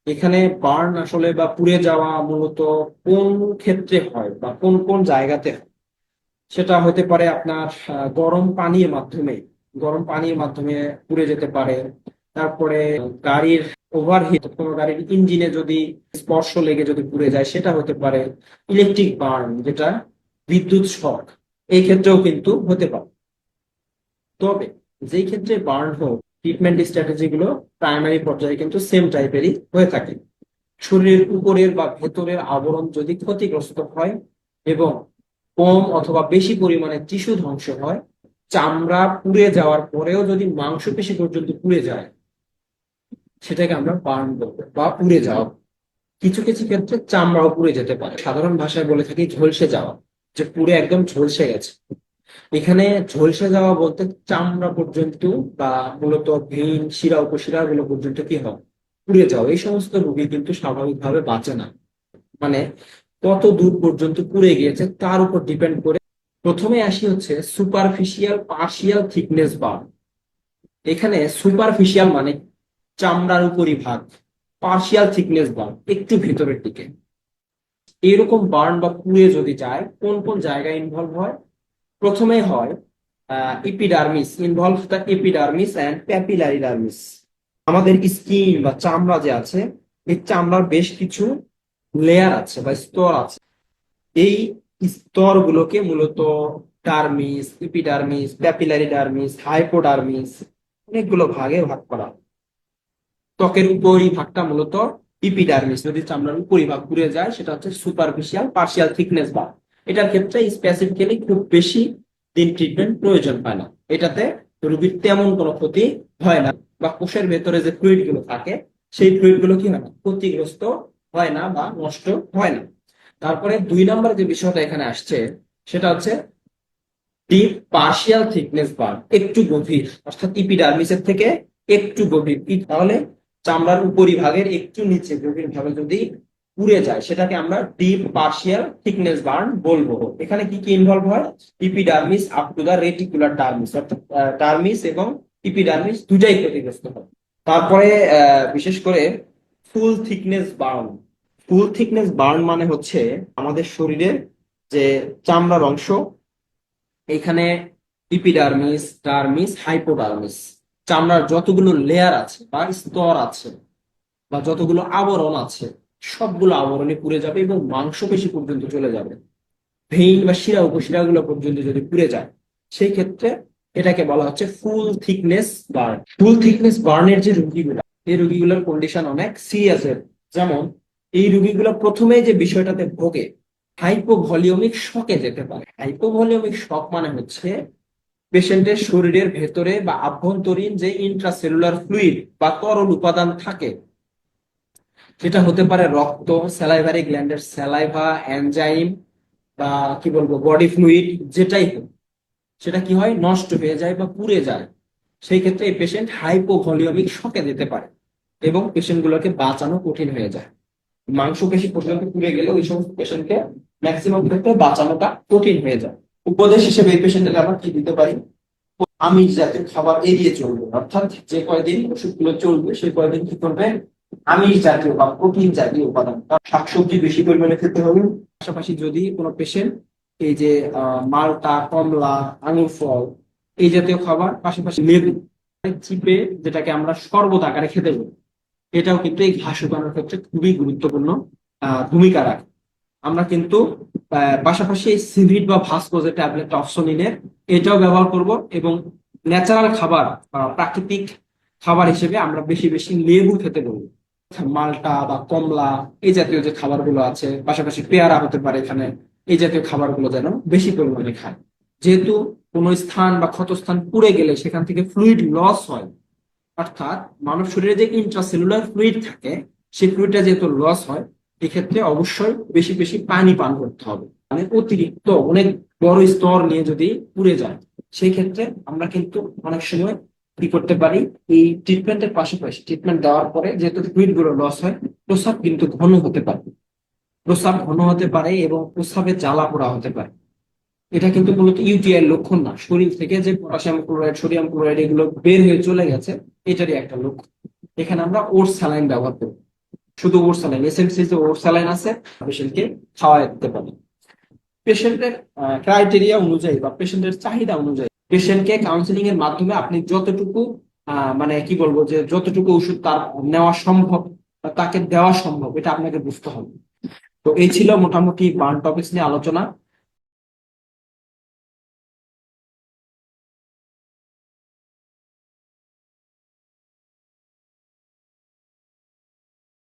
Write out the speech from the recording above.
এখানে বার্ন আসলে বা পুড়ে যাওয়া মূলত কোন ক্ষেত্রে হয় বা কোন কোন জায়গাতে হয় সেটা হতে পারে আপনার গরম পানির মাধ্যমে। গরম পানির মাধ্যমে পুড়ে যেতে পারে। তারপরে গাড়ির ওভারহিট, কোনো গাড়ির ইঞ্জিনে যদি স্পর্শ লেগে যদি পুড়ে যায় সেটা হতে পারে। ইলেকট্রিক বার্ন, যেটা বিদ্যুৎ শক, এই ক্ষেত্রেও কিন্তু হতে পারে। তবে যেই ক্ষেত্রে বার্ন হোক, ট্রিটমেন্ট স্ট্র্যাটেজি গুলো প্রাইমারি পর্যায়ে কিন্তু সেম টাইপেরই হয়ে থাকে। শরীরের উপরের বা ভেতরের আবরণ যদি ক্ষতিগ্রস্ত হয় এবং কম অথবা বেশি পরিমাণে টিস্যু ধ্বংস হয়, চামড়া পুড়ে যাওয়ার পরেও যদি মাংসপেশি পর্যন্ত পুড়ে যায়, সেটাকে আমরা বার্ন বলবো বা পুড়ে যাওয়া। কিছু কিছু ক্ষেত্রে চামড়াও পুড়ে যেতে পারে, সাধারণ ভাষায় বলে থাকি ঝলসে যাওয়া, যে পুড়ে একদম ঝলসে গেছে। এখানে ঝলসে যাওয়া বলতে চামড়া পর্যন্ত বা মূলত ভেইন, শিরা, উপশিরা গুলো পর্যন্ত কি হয়, পুড়ে যাওয়া। এই সমস্ত রোগী কিন্তু স্বাভাবিকভাবে বাঁচে না। মানে কত দূর পর্যন্ত পুড়ে গিয়েছে তার উপর ডিপেন্ড করে। প্রথমে আসি হচ্ছে সুপারফিশিয়াল পার্শিয়াল থিকনেস বার্ন। এখানে সুপারফিশিয়াল মানে চামড়ার উপরই ভাগ, পার্শিয়াল থিকনেস বার্ন একটু ভিতরের দিকে। এরকম বার্ন বা পুড়ে যদি যায়, কোন কোন জায়গায় ইনভলভ হয়? প্রথমে হয় epidermis, involve the epidermis and papillary dermis. আমাদের স্কিন বা চামড়া যে আছে, এই চামড়ার বেশ কিছু লেয়ার আছে বা স্তর আছে। এই স্তরগুলোকে মূলত dermis, epidermis, papillary dermis, hypodermis, অনেকগুলো ভাগে ভাগ করা। ত্বকের উপরি ভাগটা মূলত ইপিডার্মিস। যদি চামড়ার উপরি ভাগ পুড়ে যায় সেটা হচ্ছে সুপারফিশিয়াল পার্শিয়াল থিকনেস বা। এটার ক্ষেত্রে স্পেসিফিক্যালি খুব বেশি দিন ট্রিটমেন্ট প্রয়োজন হয় না। এটাতে রোগীর তেমন কোনো ক্ষতি হয় না, বা কোষের ভেতরে যে ফ্লুইড গুলো থাকে সেই ফ্লুইড গুলো কি হয় না, ক্ষতিগ্রস্ত হয় না বা নষ্ট হয় না। তারপরে 2 নম্বর যে বিষয়টা এখানে আসছে সেটা হচ্ছে ডিপ পার্শিয়াল থিকনেস বার্ন, একটু গভীর, অর্থাৎ ইপিডার্মিসের থেকে একটু গভীর। তাহলে চামড়ার উপরিভাগের একটু নিচে গভীর ভাবে যদি পুড়ে যায় সেটাকে আমরা ডিপ পার্শিয়াল থিকনেস বার্ন বলবো। এখানে কি কি ইনভলভ হয়? Epidermis up to the reticular dermis, অর্থাৎ ডার্মিস এবং ইপিডার্মিস দুটাই ক্ষতিগ্রস্ত হয়। তারপরে বিশেষ করে full thickness burn. Full thickness burn মানে হচ্ছে আমাদের শরীরের যে চামড়ার অংশ, এখানে ইপিডার্মিস, ডার্মিস, হাইপোডার্মিস, চামড়ার যতগুলো লেয়ার আছে বা স্তর আছে বা যতগুলো আবরণ আছে, সবগুলো আবরণে পুড়ে যাবে এবং মাংসপেশি পর্যন্ত চলে যাবে। ভেইন বা শিরা, উপশিরা গুলো পর্যন্ত যদি পুড়ে যায়, সেই ক্ষেত্রে এটাকে বলা হচ্ছে ফুল থিকনেস বার্ন। ফুল থিকনেস বার্নের যে রোগীগুলো, এই রোগীগুলোর কন্ডিশন অনেক সিরিয়াস এর। যেমন এই রোগীগুলো প্রথমে যে বিষয়টাতে ভোগে, হাইপোভলিউমিক শকে যেতে পারে। হাইপোভলিউমিক শক মানে হচ্ছে পেশেন্টের শরীরের ভেতরে বা আভ্যন্তরীণ যে ইন্ট্রাসেলুলার ফ্লুইড বা তরল উপাদান থাকে, সেটা হতে পারে রক্ত, স্যালাইভারি গ্ল্যান্ডের স্যালাইভা, এনজাইম, বা কি বলবো বডি ফ্লুইড, যেটাই হোক, সেটা কি হয়, নষ্ট হয়ে যায় বা পুড়ে যায়। সেই ক্ষেত্রে এই পেশেন্ট হাইপোভলিউমিক শকে যেতে পারে এবং পেশেন্ট গুলোকে বাঁচানো কঠিন হয়ে যায়। মাংসপেশি পর্যন্ত পুড়ে গেলে ওই সমস্ত পেশেন্টকে ম্যাক্সিমাম ক্ষেত্রে বাঁচানোটা কঠিন হয়ে যায়। উপদেশ হিসেবে এই পেশেন্টকে আমরা কি দিতে পারি? আমিষ জাতীয় খাবার এড়িয়ে চলবে, অর্থাৎ যে কয়দিন ওষুধগুলো চলবে সেই কয়দিন কি করবে, আমিষ জাতীয় বা প্রোটিন জাতীয় উপাদান, শাকসবজি বেশি পরিমাণে খেতে হবে। পাশাপাশি যদি কোনো পেশেন্ট এই যে মালটা, কমলা, আঙুর ফল, এই জাতীয় খাবার, পাশাপাশি লেবু চিপে, যেটাকে আমরা শরবত আকারে খেতে পারি, এটাও কিন্তু এই ঘা শুকানোর ক্ষেত্রে খুবই গুরুত্বপূর্ণ ভূমিকা রাখে। আমরা কিন্তু পাশাপাশি এই সিভিড বা ভাস্কো যে ট্যাবলেট অপসনিনের, এটাও ব্যবহার করব। এবং ন্যাচারাল খাবার বা প্রাকৃতিক খাবার হিসেবে আমরা বেশি বেশি লেবু খেতে বলবো। মালটা বা কমলা, এই জাতীয় যে খাবারগুলো আছে, পাশাপাশি পেয়ারা হতে পারে এখানে, এই জাতীয় খাবারগুলো যেন বেশি পরিমাণে খায়। যেহেতু কোনো স্থান বা ক্ষতস্থান পুড়ে গেলে সেখান থেকে ফ্লুইড লস হয়, অর্থাৎ মানব শরীরে যে ইন্ট্রাসেলুলার ফ্লুইড থাকে সেই ফ্লুইডটা যেহেতু লস হয়, এক্ষেত্রে অবশ্যই বেশি বেশি পানি পান করতে হবে। মানে অতিরিক্ত অনেক বড় স্তর নিয়ে যদি পুড়ে যায়, সেই ক্ষেত্রে আমরা কিন্তু অনেক সময় কি করতে পারি, এই ট্রিটমেন্টের পাশাপাশি ট্রিটমেন্ট দেওয়ার পরে যেহেতু ফ্লুইড গুলো লস হয়, প্রস্রাব কিন্তু ঘন হতে পারে। প্রস্রাব ঘন হতে পারে এবং প্রস্রাবে জ্বালা পোড়া হতে পারে। এটা কিন্তু মূলত ইউটিআই এর লক্ষণ না, শরীর থেকে যে পটাশিয়াম ক্লোরাইড, সোডিয়াম ক্লোরাইড এগুলো বের হয়ে চলে গেছে, এটারই একটা লক্ষণ। এখানে আমরা ওটস স্যালাইন ব্যবহার করি। শুধু ওর স্যালাইন, এসএমসি যে ওর স্যালাইন আছে পেশেন্টকে খাওয়া দিতে পারে। পেশেন্টের ক্রাইটেরিয়া অনুযায়ী বা পেশেন্টের চাহিদা অনুযায়ী পেশেন্টকে কাউন্সিলিং এর মাধ্যমে আপনি যতটুকু মানে কি বলবো যে যতটুকু ওষুধ তার নেওয়া সম্ভব বা তাকে দেওয়া সম্ভব এটা আপনাকে বুঝতে হবে। তো এই ছিল মোটামুটি বার্ন টপিকস নিয়ে আলোচনা।